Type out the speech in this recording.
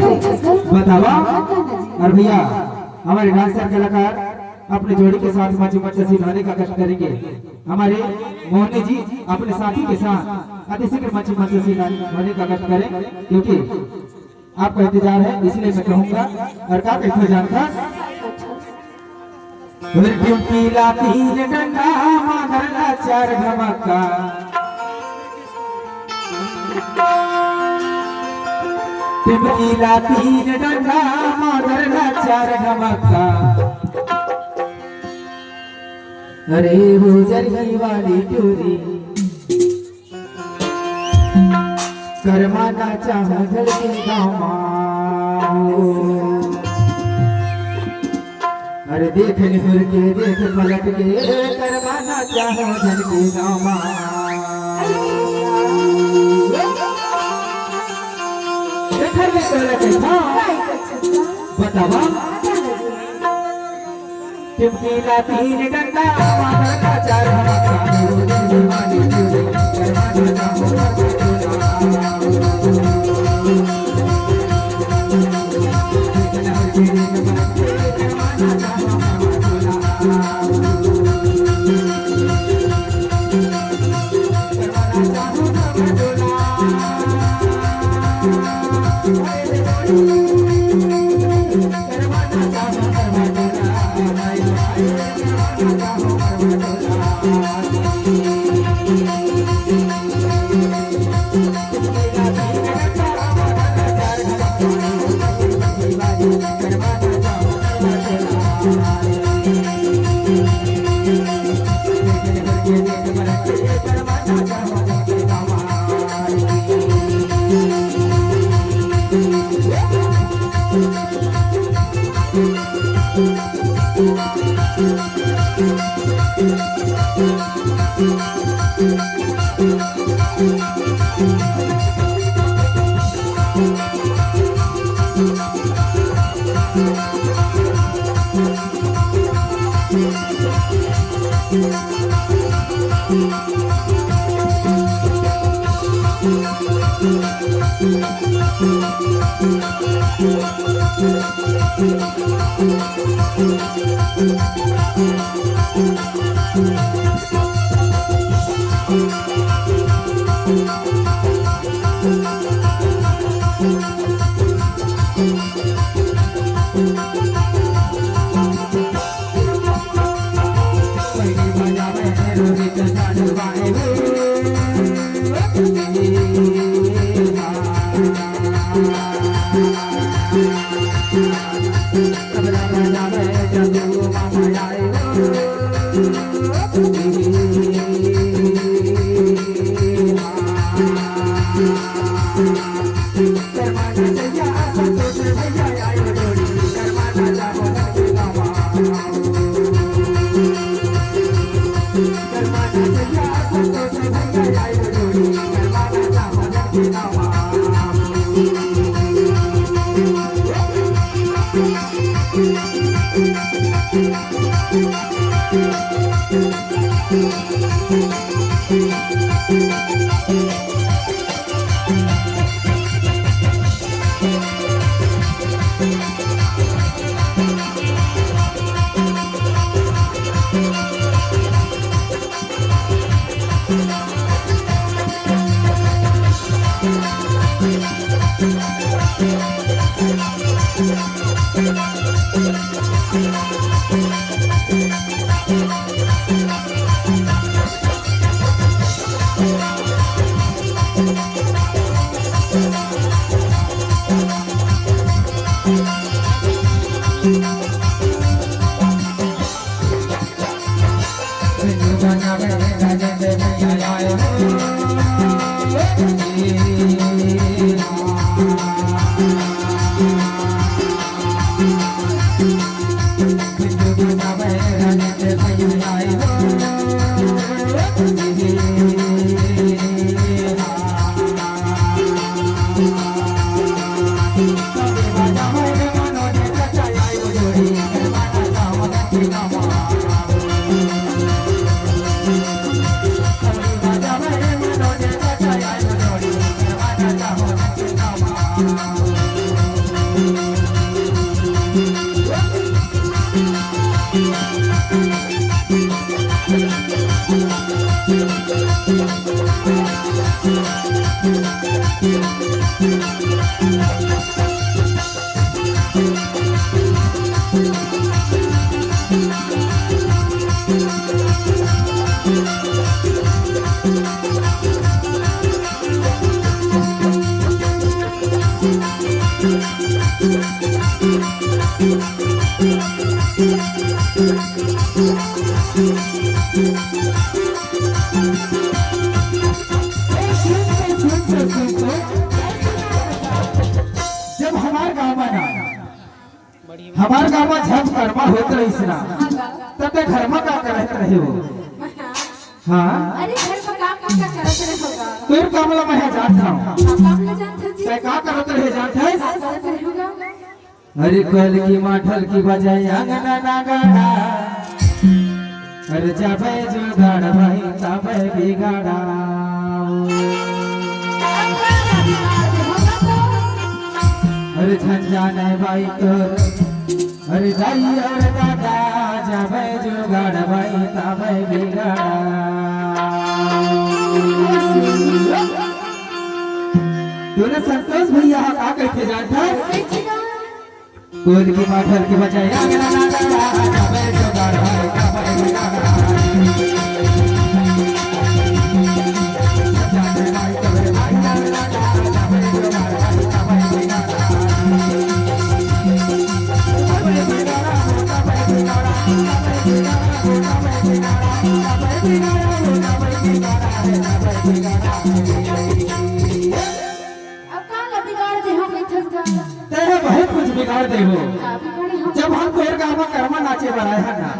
बतावा। और भैया हमारे डांसर कलाकार अपने जोड़ी के साथ मची मची सिखाने का कष्ट करेंगे। हमारे मोहनी जी अपने साथी के साथ अतिशीघ्र मची मची सिखाने का कष्ट करें, क्योंकि आपका इंतजार है, इसलिए मैं कहूंगा। और क्या कहते जानता पीला तीन डंडा माधरला चार धमका, पीला तीन डंडा माधरला चार धमका। अरे वो जरगी वाली टूरी करमाना चाह धड़की गाँव। अरे देख निहुर के देख पलट के करमाना चाह धड़की गाँव। बतावा टिमकीला तीन डंडा मारना चार जब हमार गाँव में ना हमार गाँव में झप कर्मा होत रही ना तब तक घर में का करत रहे हो। हाँ अरे घर में काम का करत रहे होगा तेरे कामला मैं जात हूँ काम ले जानते जी मैं का करत रहे जात है। करत रहे होगा अरे कल की माठल की बजाय अंगना नागाड़ा अरे जाबे जुगाड़ भाई तबे बिगाड़ा अरे झंझाने भाई तो अरे दाई और दादा जाबे जुगाड़ भाई तबे बिगाड़ा। तूने संतोष भैया का कहते जानता है कोल की माठल की बजाय अंगना नागाड़ा जाबे जुगाड़ भाई तबे बिगाड़ा झंझाने भाई तबे भाई जाबे जुगाड़ भाई तबे बिगाड़ा। अब काला बिगाड़ दे हो गई थस तेरे बहुत कुछ बिगाड़ दे हो बिगाड़े हो जब हम तोर गाँव में कर्मा नाचे बनाए हैं ना।